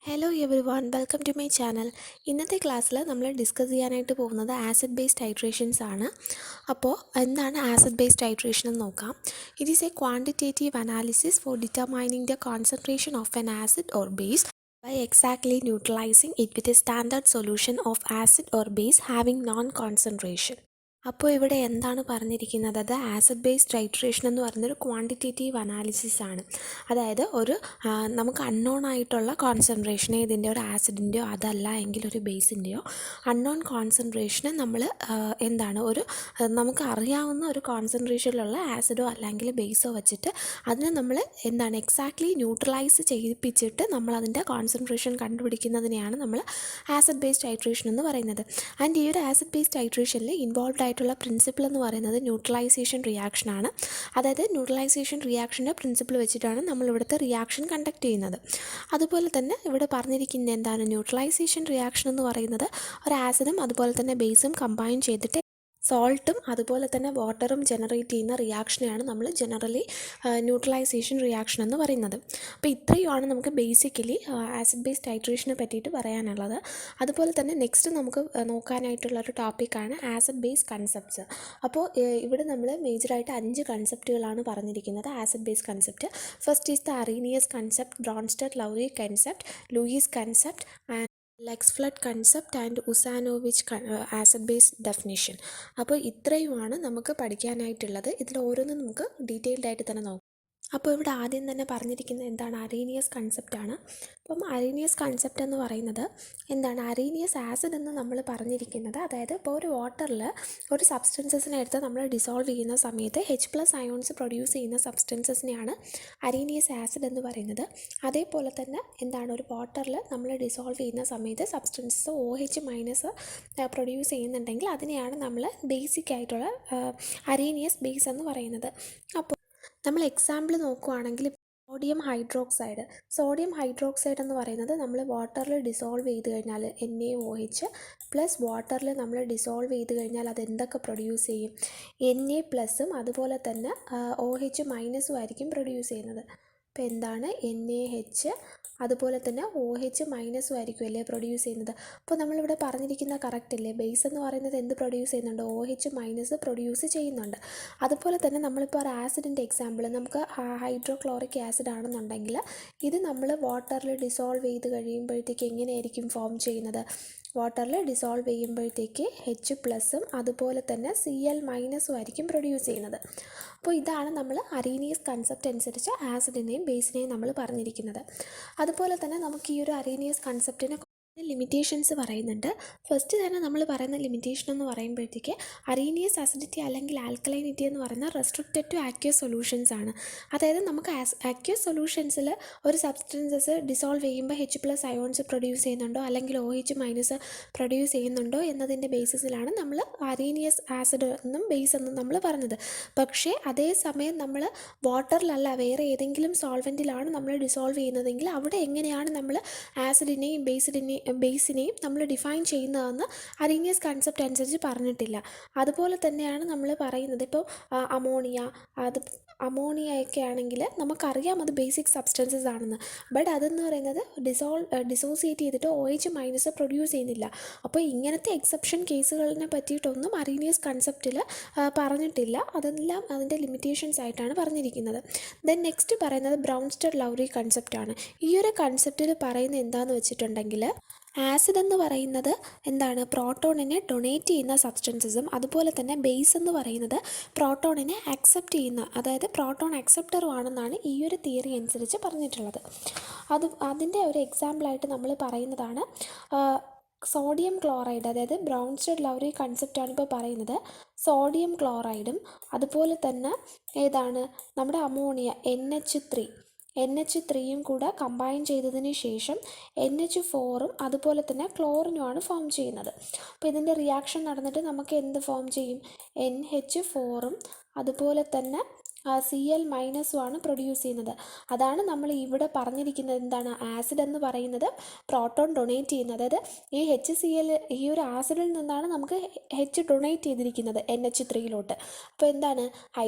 Hello everyone, welcome to my channel. ഇന്നത്തെ ക്ലാസ്സിൽ നമ്മൾ ഡിസ്കസ് ചെയ്യാനായിട്ട് പോകുന്നത് ആസിഡ് ബേസ്ഡ് ടൈട്രേഷൻസ് ആണ്. അപ്പോൾ എന്താണ് ആസിഡ് ബേസ്ഡ് ടൈട്രേഷൻ എന്ന് നോക്കാം. It is A quantitative analysis four determining the concentration of an acid or base by exactly neutralizing it with a standard solution of acid or base having non-concentration. അപ്പോൾ ഇവിടെ എന്താണ് പറഞ്ഞിരിക്കുന്നത്? അത് acid based titration എന്ന് പറയുന്നൊരു quantitative analysis ആണ്. അതായത് നമുക്ക് അൺനോൺ ആയിട്ടുള്ള കോൺസെൻട്രേഷനെ, ഇതിൻ്റെ ഒരു ആസിഡിൻ്റെയോ അതല്ല എങ്കിൽ ഒരു ബേസിൻ്റെയോ അൺനോൺ കോൺസെൻട്രേഷനെ നമ്മൾ നമുക്ക് അറിയാവുന്ന ഒരു കോൺസെൻട്രേഷനിലുള്ള ആസിഡോ അല്ലെങ്കിൽ ബേസോ വെച്ചിട്ട് അതിനെ നമ്മൾ എക്സാക്ട്ലി ന്യൂട്രലൈസ് ചെയ്യിപ്പിച്ചിട്ട് നമ്മൾ അതിൻ്റെ കോൺസെൻട്രേഷൻ കണ്ടുപിടിക്കുന്നതിനെയാണ് നമ്മൾ ആസിഡ് ബേസ്ഡ് ടൈട്രേഷൻ എന്ന് പറയുന്നത്. ആൻഡ് ഈ ഒരു ആസിഡ് ബേസ്ഡ് ടൈട്രേഷനിൽ ഇൻവോൾവ് ആയിട്ടുള്ള പ്രിൻസിപ്പിൾ എന്ന് പറയുന്നത് ന്യൂട്രലൈസേഷൻ റിയാക്ഷൻ ആണ്. അതായത് ന്യൂട്രലൈസേഷൻ റിയാക്ഷൻ്റെ പ്രിൻസിപ്പിൾ വെച്ചിട്ടാണ് നമ്മൾ ഇവിടുത്തെ റിയാക്ഷൻ കണ്ടക്ട് ചെയ്യുന്നത്. അതുപോലെ തന്നെ ഇവിടെ പറഞ്ഞിരിക്കുന്നത് എന്താണ്? ന്യൂട്രലൈസേഷൻ റിയാക്ഷൻ എന്ന് പറയുന്നത് ഒരു ആസിഡും അതുപോലെ തന്നെ ബേസും കമ്പൈൻ ചെയ്തിട്ട് സോൾട്ടും അതുപോലെ തന്നെ വാട്ടറും ജനറേറ്റ് ചെയ്യുന്ന റിയാക്ഷനെയാണ് നമ്മൾ ജനറലി ന്യൂട്രലൈസേഷൻ റിയാക്ഷൻ എന്ന് പറയുന്നത്. അപ്പോൾ ഇത്രയുമാണ് നമുക്ക് ബേസിക്കലി ആസിഡ് ബേസ് ടൈട്രേഷനെ പറ്റിയിട്ട് പറയാനുള്ളത്. അതുപോലെ തന്നെ നെക്സ്റ്റ് നമുക്ക് നോക്കാനായിട്ടുള്ളൊരു ടോപ്പിക്കാണ് ആസിഡ് ബേസ് കൺസെപ്റ്റ്സ്. അപ്പോൾ ഇവിടെ നമ്മൾ മേജറായിട്ട് 5 കൺസെപ്റ്റുകളാണ് പറഞ്ഞിരിക്കുന്നത്. Acid base concept first is the Arrhenius concept, Bronsted Lowry concept, Lewis concept and Lux Flood concept and Usanovich acid base definition. അപ്പോൾ ഇത്രയുമാണ് നമുക്ക് പഠിക്കാനായിട്ടുള്ളത്. ഇതിൽ ഓരോന്നും നമുക്ക് ഡീറ്റെയിൽഡ് ആയിട്ട് തന്നെ നോക്കാം. അപ്പോൾ ഇവിടെ ആദ്യം തന്നെ പറഞ്ഞിരിക്കുന്നത് എന്താണ്? അറീനിയസ് കൺസെപ്റ്റാണ്. അപ്പം അറീനിയസ് കൺസെപ്റ്റ് എന്ന് പറയുന്നത് എന്താണ്? അറീനിയസ് ആസിഡ് എന്ന് നമ്മൾ പറഞ്ഞിരിക്കുന്നത്, അതായത് ഇപ്പോൾ ഒരു വാട്ടറിൽ ഒരു സബ്സ്റ്റൻസസിനെ എടുത്ത് നമ്മൾ ഡിസോൾവ് ചെയ്യുന്ന സമയത്ത് H+ അയോൺസ് പ്രൊഡ്യൂസ് ചെയ്യുന്ന സബ്സ്റ്റൻസസിനെയാണ് അറീനിയസ് ആസിഡ് എന്ന് പറയുന്നത്. അതേപോലെ തന്നെ എന്താണ്? ഒരു വാട്ടറിൽ നമ്മൾ ഡിസോൾവ് ചെയ്യുന്ന സമയത്ത് സബ്സ്റ്റൻസസ് OH- പ്രൊഡ്യൂസ് ചെയ്യുന്നുണ്ടെങ്കിൽ അതിനെയാണ് നമ്മൾ ബേസിക് ആയിട്ടുള്ള അറീനിയസ് ബേസ് എന്ന് പറയുന്നത്. അപ്പോൾ നമ്മൾ എക്സാമ്പിൾ നോക്കുകയാണെങ്കിൽ സോഡിയം ഹൈഡ്രോക്സൈഡ് എന്ന് പറയുന്നത് നമ്മൾ വാട്ടറിൽ ഡിസോൾവ് ചെയ്ത് കഴിഞ്ഞാൽ NaOH പ്ലസ് വാട്ടറിൽ നമ്മൾ ഡിസോൾവ് ചെയ്ത് കഴിഞ്ഞാൽ അത് എന്തൊക്കെ പ്രൊഡ്യൂസ് ചെയ്യും? Na+ഉം അതുപോലെ തന്നെ OH- ആയിരിക്കും പ്രൊഡ്യൂസ് ചെയ്യുന്നത്. അപ്പോൾ എന്താണ്? NaH അതുപോലെ തന്നെ OH- ആയിരിക്കും അല്ലേ പ്രൊഡ്യൂസ് ചെയ്യുന്നത്. അപ്പോൾ നമ്മളിവിടെ പറഞ്ഞിരിക്കുന്ന കറക്റ്റ് അല്ലേ? ബേസ് എന്ന് പറയുന്നത് എന്ത് പ്രൊഡ്യൂസ് ചെയ്യുന്നുണ്ട്? OH- പ്രൊഡ്യൂസ് ചെയ്യുന്നുണ്ട്. അതുപോലെ തന്നെ നമ്മളിപ്പോൾ ഒരു ആസിഡിൻ്റെ എക്സാമ്പിൾ, നമുക്ക് ഹൈഡ്രോക്ലോറിക് ആസിഡ് ആണെന്നുണ്ടെങ്കിൽ ഇത് നമ്മൾ വാട്ടറിൽ ഡിസോൾവ് ചെയ്ത് കഴിയുമ്പോഴത്തേക്ക് എങ്ങനെയായിരിക്കും ഫോം ചെയ്യുന്നത്? വാട്ടറിൽ ഡിസോൾവ് ചെയ്യുമ്പോഴത്തേക്ക് H+ഉം അതുപോലെ തന്നെ Cl- ആയിരിക്കും പ്രൊഡ്യൂസ് ചെയ്യുന്നത്. അപ്പോൾ ഇതാണ് നമ്മൾ അറീനിയസ് കൺസെപ്റ്റ് അനുസരിച്ച് ആസിഡിനെയും ബേസിനെയും നമ്മൾ പറഞ്ഞിരിക്കുന്നത്. അതുപോലെ തന്നെ നമുക്ക് ഈ ഒരു അറീനിയസ് കൺസെപ്റ്റിനെ ലിമിറ്റേഷൻസ് പറയുന്നുണ്ട്. ഫസ്റ്റ് തന്നെ നമ്മൾ പറയുന്ന ലിമിറ്റേഷൻ എന്ന് പറയുമ്പോഴത്തേക്ക് അറീനിയസ് അസിഡിറ്റി അല്ലെങ്കിൽ ആൽക്കലൈനിറ്റി എന്ന് പറയുന്ന റെസ്ട്രിക്റ്റഡ് ടു ആക്വസ് സൊല്യൂഷൻസ് ആണ്. അതായത് നമുക്ക് ആക്വസ് സൊല്യൂഷൻസിൽ ഒരു സബ്സ്റ്റൻസസ് ഡിസോൾവ് ചെയ്യുമ്പോൾ H+ അയോൺസ് പ്രൊഡ്യൂസ് ചെയ്യുന്നുണ്ടോ അല്ലെങ്കിൽ OH- പ്രൊഡ്യൂസ് ചെയ്യുന്നുണ്ടോ എന്നതിൻ്റെ ബേസിസിലാണ് നമ്മൾ അറീനിയസ് ആസിഡ് എന്നും ബേസ് എന്നും നമ്മൾ പറഞ്ഞത്. പക്ഷേ അതേസമയം നമ്മൾ വാട്ടറിലല്ല വേറെ ഏതെങ്കിലും സോൾവെൻറ്റിലാണ് നമ്മൾ ഡിസോൾവ് ചെയ്യുന്നതെങ്കിൽ അവിടെ എങ്ങനെയാണ് നമ്മൾ ആസിഡിനെയും ബേസിനെയും നമ്മൾ ഡിഫൈൻ ചെയ്യുന്നതെന്ന് അറീനിയസ് കൺസെപ്റ്റ് അനുസരിച്ച് പറഞ്ഞിട്ടില്ല. അതുപോലെ തന്നെയാണ് നമ്മൾ പറയുന്നത്. ഇപ്പോൾ അമോണിയയൊക്കെ ആണെങ്കിൽ നമുക്കറിയാം അത് ബേസിക് സബ്സ്റ്റൻസസ് ആണെന്ന്. ബട്ട് അതെന്ന് പറയുന്നത് ഡിസോസിയേറ്റ് ചെയ്തിട്ട് OH- പ്രൊഡ്യൂസ് ചെയ്യുന്നില്ല. അപ്പോൾ ഇങ്ങനത്തെ എക്സെപ്ഷൻ കേസുകളിനെ പറ്റിയിട്ടൊന്നും അറീനിയസ് കൺസെപ്റ്റിൽ പറഞ്ഞിട്ടില്ല. അതെല്ലാം അതിൻ്റെ ലിമിറ്റേഷൻസ് ആയിട്ടാണ് പറഞ്ഞിരിക്കുന്നത്. ദെൻ നെക്സ്റ്റ് പറയുന്നത് ബ്രൗൺസ്റ്റഡ്-ലൗറി കൺസെപ്റ്റാണ്. ഈ ഒരു കൺസെപ്റ്റിൽ പറയുന്നത് എന്താണെന്ന് വെച്ചിട്ടുണ്ടെങ്കിൽ ആസിഡ് എന്ന് പറയുന്നത് എന്താണ്? പ്രോട്ടോണിനെ ഡൊണേറ്റ് ചെയ്യുന്ന സബ്സ്റ്റൻസസും അതുപോലെ തന്നെ ബേസ് എന്ന് പറയുന്നത് പ്രോട്ടോണിനെ അക്സെപ്റ്റ് ചെയ്യുന്ന, അതായത് പ്രോട്ടോൺ അക്സെപ്റ്ററും ആണെന്നാണ് ഈ ഒരു തിയറി അനുസരിച്ച് പറഞ്ഞിട്ടുള്ളത്. അതിൻ്റെ ഒരു എക്സാമ്പിളായിട്ട് നമ്മൾ പറയുന്നതാണ് സോഡിയം ക്ലോറൈഡ്. അതായത് ബ്രൗൺസ്റ്റഡ്-ലൗറി കൺസെപ്റ്റാണ് ഇപ്പോൾ പറയുന്നത്. സോഡിയം ക്ലോറൈഡും അതുപോലെ തന്നെ ഏതാണ്? നമ്മുടെ അമോണിയ NH3യും കൂടെ കമ്പൈൻ ചെയ്തതിന് ശേഷം NH4ഉം അതുപോലെ തന്നെ ക്ലോറിനുമാണ് ഫോം ചെയ്യുന്നത്. അപ്പോൾ ഇതിൻ്റെ റിയാക്ഷൻ നടന്നിട്ട് നമുക്ക് എന്ത് ഫോം ചെയ്യും? NH4ഉം അതുപോലെ തന്നെ Cl- ആണ് പ്രൊഡ്യൂസ് ചെയ്യുന്നത്. അതാണ് നമ്മൾ ഇവിടെ പറഞ്ഞിരിക്കുന്നത് എന്താണ്, ആസിഡ് എന്ന് പറയുന്നത് പ്രോട്ടോൺ ഡൊണേറ്റ് ചെയ്യുന്നത്. അതായത് ഈ HCl ഈ ഒരു ആസിഡിൽ നിന്നാണ് നമുക്ക് H ഡൊണേറ്റ് ചെയ്തിരിക്കുന്നത് NH3 അപ്പോൾ എന്താണ്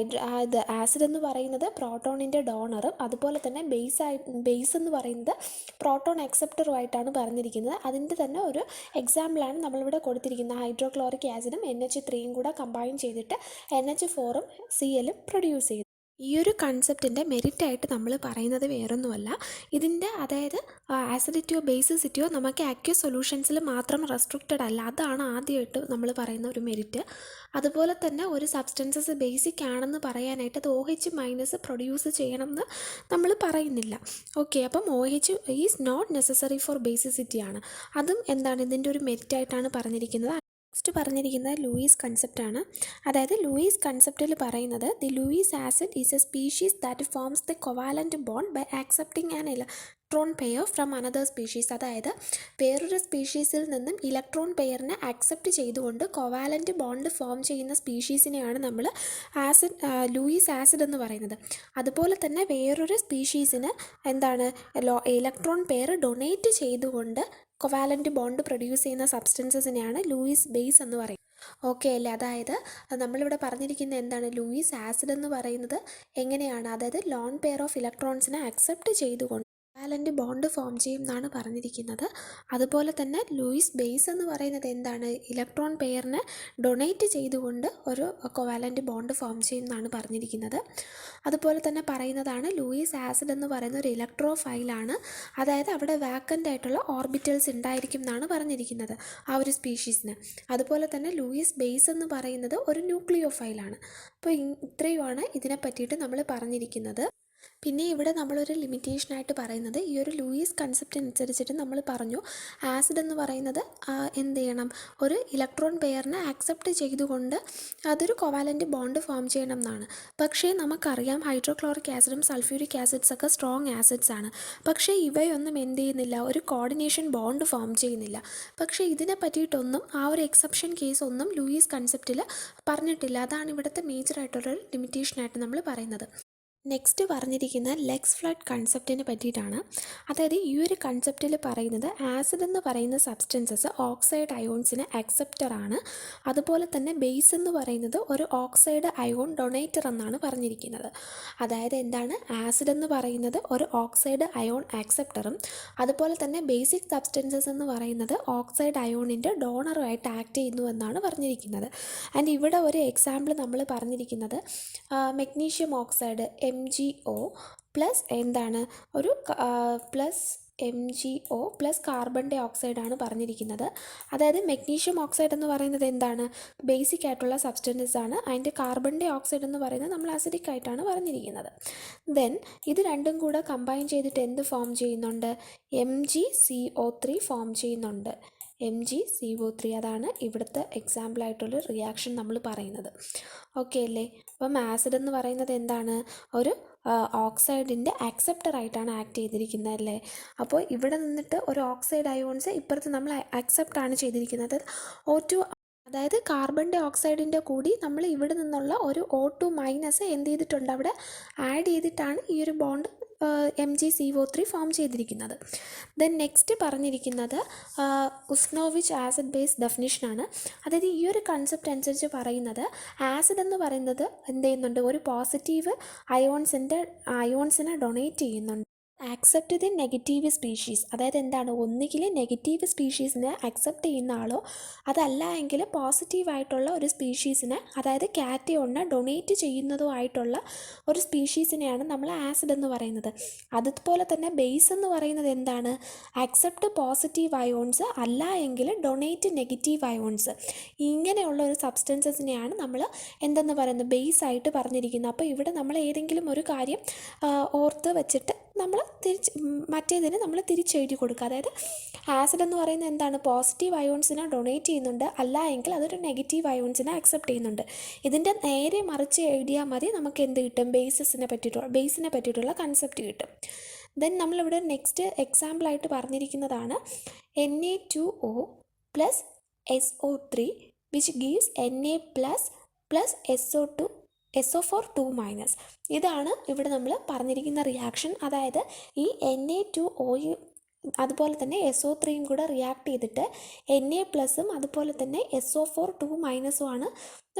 ഇത് ആസിഡ് എന്ന് പറയുന്നത് പ്രോട്ടോണിൻ്റെ ഡോണറും അതുപോലെ തന്നെ ബേസ് എന്ന് പറയുന്നത് പ്രോട്ടോൺ അക്സെപ്റ്ററുമായിട്ടാണ് പറഞ്ഞിരിക്കുന്നത്. അതിൻ്റെ തന്നെ ഒരു എക്സാമ്പിളാണ് നമ്മളിവിടെ കൊടുത്തിരിക്കുന്നത്. ഹൈഡ്രോക്ലോറിക് ആസിഡും NH3 കൂടെ കമ്പൈൻ ചെയ്തിട്ട് NH4ഉം Cl പ്രൊഡ്യൂസ് ചെയ്തു. ഈ ഒരു കൺസെപ്റ്റിൻ്റെ മെറിറ്റായിട്ട് നമ്മൾ പറയുന്നത് വേറൊന്നുമല്ല, ഇതിൻ്റെ അതായത് ആസിഡിറ്റിയോ ബേസിസിറ്റിയോ നമുക്ക് അക്വസ് സൊല്യൂഷൻസിൽ മാത്രം റെസ്ട്രിക്റ്റഡ് അല്ല. അതാണ് ആദ്യമായിട്ട് നമ്മൾ പറയുന്ന ഒരു മെറിറ്റ്. അതുപോലെ തന്നെ ഒരു സബ്സ്റ്റൻസസ് ബേസിക് ആണെന്ന് പറയാനായിട്ട് അത് OH- പ്രൊഡ്യൂസ് ചെയ്യണമെന്ന് നമ്മൾ പറയുന്നില്ല. ഓക്കെ, അപ്പം OH is not necessary for basicity ആണ്. അതും എന്താണ് ഇതിൻ്റെ ഒരു മെറിറ്റായിട്ടാണ് പറഞ്ഞിരിക്കുന്നത്. നെക്സ്റ്റ് പറഞ്ഞിരിക്കുന്നത് ലൂയിസ് കൺസെപ്റ്റാണ്. അതായത് ലൂയിസ് കൺസെപ്റ്റിൽ പറയുന്നത് the Lewis acid is a species that forms the covalent bond by accepting an electron pair from another species. അതായത് വേറൊരു സ്പീഷീസിൽ നിന്നും ഇലക്ട്രോൺ പെയറിനെ അക്സെപ്റ്റ് ചെയ്തുകൊണ്ട് കൊവാലൻറ്റ് ബോണ്ട് ഫോം ചെയ്യുന്ന സ്പീഷീസിനെയാണ് നമ്മൾ ലൂയിസ് ആസിഡ് എന്ന് പറയുന്നത്. അതുപോലെ തന്നെ വേറൊരു സ്പീഷീസിന് എന്താണ് ഇലക്ട്രോൺ പെയർ ഡൊണേറ്റ് ചെയ്തുകൊണ്ട് കൊവാലൻറ്റ് ബോണ്ട് പ്രൊഡ്യൂസ് ചെയ്യുന്ന സബ്സ്റ്റൻസസിനെയാണ് ലൂയിസ് ബേസ് എന്ന് പറയുന്നത്. ഓക്കെ അല്ലേ? അതായത് നമ്മളിവിടെ പറഞ്ഞിരിക്കുന്നത് എന്താണ്, ലൂയിസ് ആസിഡ് എന്ന് പറയുന്നത് എങ്ങനെയാണ്, അതായത് ലോൺ പെയർ ഓഫ് ഇലക്ട്രോൺസിനെ അക്സെപ്റ്റ് ചെയ്തുകൊണ്ട് കൊവാലൻറ്റ് ബോണ്ട് ഫോം ചെയ്യും എന്നാണ് പറഞ്ഞിരിക്കുന്നത്. അതുപോലെ തന്നെ ലൂയിസ് ബേസ് എന്ന് പറയുന്നത് എന്താണ്, ഇലക്ട്രോൺ പെയറിനെ ഡൊണേറ്റ് ചെയ്തുകൊണ്ട് ഒരു കൊവാലൻറ്റ് ബോണ്ട് ഫോം ചെയ്യും എന്നാണ് പറഞ്ഞിരിക്കുന്നത്. അതുപോലെ തന്നെ പറയുന്നതാണ് ലൂയിസ് ആസിഡ് എന്ന് പറയുന്ന ഒരു ഇലക്ട്രോഫൈലാണ്. അതായത് അവിടെ വാക്കൻ്റ് ആയിട്ടുള്ള ഓർബിറ്റൽസ് ഉണ്ടായിരിക്കും എന്നാണ് പറഞ്ഞിരിക്കുന്നത് ആ ഒരു സ്പീഷീസിന്. അതുപോലെ തന്നെ ലൂയിസ് ബേസ് എന്ന് പറയുന്നത് ഒരു ന്യൂക്ലിയോഫൈലാണ്. അപ്പോൾ ഇത്രയുമാണ് ഇതിനെ പറ്റിയിട്ട് നമ്മൾ പറഞ്ഞിരിക്കുന്നത്. പിന്നെ ഇവിടെ നമ്മളൊരു ലിമിറ്റേഷനായിട്ട് പറയുന്നത് ഈ ഒരു ലൂയിസ് കൺസെപ്റ്റ് അനുസരിച്ചിട്ട് നമ്മൾ പറഞ്ഞു ആസിഡ് എന്ന് പറയുന്നത് എന്ത് ചെയ്യണം, ഒരു ഇലക്ട്രോൺ പെയറിനെ ആക്സെപ്റ്റ് ചെയ്തുകൊണ്ട് അതൊരു കൊവാലൻറ്റ് ബോണ്ട് ഫോം ചെയ്യണം എന്നാണ്. പക്ഷേ നമുക്കറിയാം ഹൈഡ്രോക്ലോറിക് ആസിഡും സൾഫ്യൂരിക് ആസിഡ്സ് ഒക്കെ സ്ട്രോങ് ആസിഡ്സ് ആണ്. പക്ഷേ ഇവയൊന്നും എന്ത് ചെയ്യുന്നില്ല, ഒരു കോർഡിനേഷൻ ബോണ്ട് ഫോം ചെയ്യുന്നില്ല. പക്ഷേ ഇതിനെ പറ്റിയിട്ടൊന്നും ആ ഒരു എക്സെപ്ഷൻ കേസ് ഒന്നും ലൂയിസ് കൺസെപ്റ്റിൽ പറഞ്ഞിട്ടില്ല. അതാണ് ഇവിടുത്തെ മേജറായിട്ടുള്ളൊരു ലിമിറ്റേഷനായിട്ട് നമ്മൾ പറയുന്നത്. നെക്സ്റ്റ് പറഞ്ഞിരിക്കുന്ന ലെക്സ് ഫ്ലഡ് കൺസെപ്റ്റിനെ പറ്റിയിട്ടാണ്. അതായത് ഈ ഒരു കൺസെപ്റ്റിൽ പറയുന്നത് ആസിഡ് എന്ന് പറയുന്ന സബ്സ്റ്റൻസസ് ഓക്സൈഡ് അയോൺസിന് അക്സെപ്റ്ററാണ്. അതുപോലെ തന്നെ ബേസ് എന്ന് പറയുന്നത് ഒരു ഓക്സൈഡ് അയോൺ ഡൊണേറ്റർ എന്നാണ് പറഞ്ഞിരിക്കുന്നത്. അതായത് എന്താണ്, ആസിഡ് എന്ന് പറയുന്നത് ഒരു ഓക്സൈഡ് അയോൺ ആക്സെപ്റ്ററും അതുപോലെ തന്നെ ബേസിക് സബ്സ്റ്റൻസസ് എന്ന് പറയുന്നത് ഓക്സൈഡ് അയോണിൻ്റെ ഡോണറുമായിട്ട് ആക്ട് ചെയ്യുന്നു എന്നാണ് പറഞ്ഞിരിക്കുന്നത്. ആൻഡ് ഇവിടെ ഒരു എക്സാമ്പിൾ നമ്മൾ പറഞ്ഞിരിക്കുന്നത് മെഗ്നീഷ്യം ഓക്സൈഡ് MgO പ്ലസ് എന്താണ് ഒരു പ്ലസ് MgO പ്ലസ് കാർബൺ ഡൈ ഓക്സൈഡാണ് പറഞ്ഞിരിക്കുന്നത്. അതായത് മെഗ്നീഷ്യം ഓക്സൈഡ് എന്ന് പറയുന്നത് എന്താണ്, ബേസിക് ആയിട്ടുള്ള സബ്സ്റ്റൻസ് ആണ്. അതിൻ്റെ കാർബൺ ഡൈ ഓക്സൈഡ് എന്ന് പറയുന്നത് നമ്മൾ അസിഡിക് ആയിട്ടാണ് പറഞ്ഞിരിക്കുന്നത്. ദെൻ ഇത് രണ്ടും കൂടെ കമ്പൈൻ ചെയ്തിട്ട് എന്ത് ഫോം ചെയ്യുന്നുണ്ട്, MgCO3 ഫോം ചെയ്യുന്നുണ്ട്. MgCO3 അതാണ് ഇവിടുത്തെ എക്സാമ്പിളായിട്ടുള്ള റിയാക്ഷൻ നമ്മൾ പറയുന്നത്. ഓക്കെ അല്ലേ? അപ്പം ആസിഡ് എന്ന് പറയുന്നത് എന്താണ്, ഒരു ഓക്സൈഡിൻ്റെ ആക്സെപ്റ്ററായിട്ടാണ് ആക്ട് ചെയ്തിരിക്കുന്നത് അല്ലേ. അപ്പോൾ ഇവിടെ നിന്നിട്ട് ഒരു ഓക്സൈഡ് അയോൺസ് ഇപ്പുറത്ത് നമ്മൾ അക്സെപ്റ്റാണ് ചെയ്തിരിക്കുന്നത്. O2 അതായത് കാർബൺ ഡൈ ഓക്സൈഡിൻ്റെ കൂടി നമ്മൾ ഇവിടെ നിന്നുള്ള ഒരു O2- എന്ത് ചെയ്തിട്ടുണ്ട്, അവിടെ ആഡ് ചെയ്തിട്ടാണ് ഈ ഒരു ബോണ്ട് MgCO3 ഫോം ചെയ്തിരിക്കുന്നത്. ദെൻ നെക്സ്റ്റ് പറഞ്ഞിരിക്കുന്നത് ഉസ്നോവിച്ച് ആസിഡ് ബേസ് ഡെഫിനിഷനാണ്. അതായത് ഈ ഒരു കൺസെപ്റ്റ് അനുസരിച്ച് പറയുന്നത് ആസിഡ് എന്ന് പറയുന്നത് എന്ത് ചെയ്യുന്നുണ്ട്, ഒരു പോസിറ്റീവ് അയോൺസിനെ ഡൊണേറ്റ് ചെയ്യുന്നുണ്ട്. ആക്സെപ്റ്റ് ദി നെഗറ്റീവ് സ്പീഷീസ്, അതായത് എന്താണ്, ഒന്നുകിൽ നെഗറ്റീവ് സ്പീഷീസിനെ അക്സെപ്റ്റ് ചെയ്യുന്ന ആളോ അതല്ല എങ്കിൽ പോസിറ്റീവായിട്ടുള്ള ഒരു സ്പീഷീസിനെ, അതായത് കാറ്റയോണിനെ ഡൊണേറ്റ് ചെയ്യുന്നതോ ആയിട്ടുള്ള ഒരു സ്പീഷീസിനെയാണ് നമ്മൾ ആസിഡ് എന്ന് പറയുന്നത്. അതുപോലെ തന്നെ ബേസ് എന്ന് പറയുന്നത് എന്താണ്, അക്സെപ്റ്റ് പോസിറ്റീവ് അയോൺസ് അല്ല എങ്കിൽ ഡൊണേറ്റ് നെഗറ്റീവ് അയോൺസ്. ഇങ്ങനെയുള്ള ഒരു സബ്സ്റ്റൻസസിനെയാണ് നമ്മൾ എന്തെന്ന് പറയുന്നത്, ബേസ് ആയിട്ട് പറഞ്ഞിരിക്കുന്നത്. അപ്പോൾ ഇവിടെ നമ്മൾ ഏതെങ്കിലും ഒരു കാര്യം ഓർത്ത് വെച്ചിട്ട് നമ്മൾ മറ്റേതിന് നമ്മൾ തിരിച്ചെഴുതി കൊടുക്കുക. അതായത് ആസിഡ് എന്ന് പറയുന്നത് എന്താണ്, പോസിറ്റീവ് അയോൺസിനെ ഡൊണേറ്റ് ചെയ്യുന്നുണ്ട്, അല്ല എങ്കിൽ അതൊരു നെഗറ്റീവ് അയോൺസിനെ അക്സെപ്റ്റ് ചെയ്യുന്നുണ്ട്. ഇതിൻ്റെ നേരെ മറിച്ച് എഴുതിയാൽ മതി, നമുക്ക് എന്ത് കിട്ടും, ബേസിനെ പറ്റിയിട്ടുള്ള കൺസെപ്റ്റ് കിട്ടും. ദെൻ നമ്മളിവിടെ നെക്സ്റ്റ് എക്സാമ്പിളായിട്ട് പറഞ്ഞിരിക്കുന്നതാണ് Na2O + SO3 which gives Na+ + SO2 SO4 2-. ഇതാണ് ഇവിടെ നമ്മൾ പറഞ്ഞിരിക്കുന്ന റിയാക്ഷൻ. അതായത് ഈ Na2O അതുപോലെ തന്നെ SO3യും കൂടെ റിയാക്ട് ചെയ്തിട്ട് Na+ അതുപോലെ തന്നെ SO4 2- ആണ്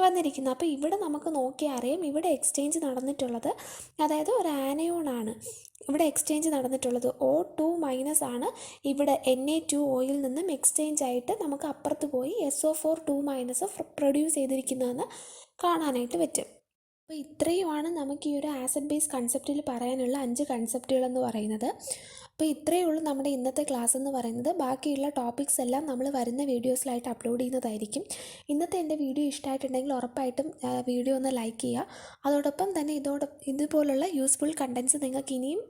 വന്നിരിക്കുന്നത്. അപ്പോൾ ഇവിടെ നമുക്ക് നോക്കിയാൽ അറിയാം ഇവിടെ എക്സ്ചേഞ്ച് നടന്നിട്ടുള്ളത്, അതായത് ഒരു ആനയോണാണ് ഇവിടെ എക്സ്ചേഞ്ച് നടന്നിട്ടുള്ളത്. O2- ആണ് ഇവിടെ Na2Oയിൽ നിന്നും എക്സ്ചേഞ്ച് ആയിട്ട് നമുക്ക് അപ്പുറത്ത് പോയി SO4 2- പ്രൊഡ്യൂസ് ചെയ്തിരിക്കുന്നതെന്ന് കാണാനായിട്ട് പറ്റും. അപ്പോൾ ഇത്രയുമാണ് നമുക്ക് ഈ ഒരു ആസിഡ് ബേസ് കൺസെപ്റ്റിൽ പറയാനുള്ള 5 കൺസെപ്റ്റുകളെന്ന് പറയുന്നത്. അപ്പോൾ ഇത്രയേ ഉള്ളൂ നമ്മുടെ ഇന്നത്തെ ക്ലാസ് എന്ന് പറയുന്നത്. ബാക്കിയുള്ള ടോപ്പിക്സ് എല്ലാം നമ്മൾ വരുന്ന വീഡിയോസിലായിട്ട് അപ്ലോഡ് ചെയ്യുന്നതായിരിക്കും. ഇന്നത്തെ എൻ്റെ വീഡിയോ ഇഷ്ടമായിട്ടുണ്ടെങ്കിൽ ഉറപ്പായിട്ടും വീഡിയോ ഒന്ന് ലൈക്ക് ചെയ്യുക. അതോടൊപ്പം തന്നെ ഇതുപോലുള്ള യൂസ്ഫുൾ കണ്ടൻറ്റ്സ് നിങ്ങൾക്ക് ഇനിയും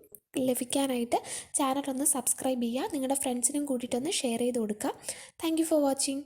ലഭിക്കാനായിട്ട് ചാനൽ ഒന്ന് സബ്സ്ക്രൈബ് ചെയ്യുക. നിങ്ങളുടെ ഫ്രണ്ട്സിനും കൂട്ടിയിട്ടൊന്ന് ഷെയർ ചെയ്ത് കൊടുക്കുക. Thank you for watching.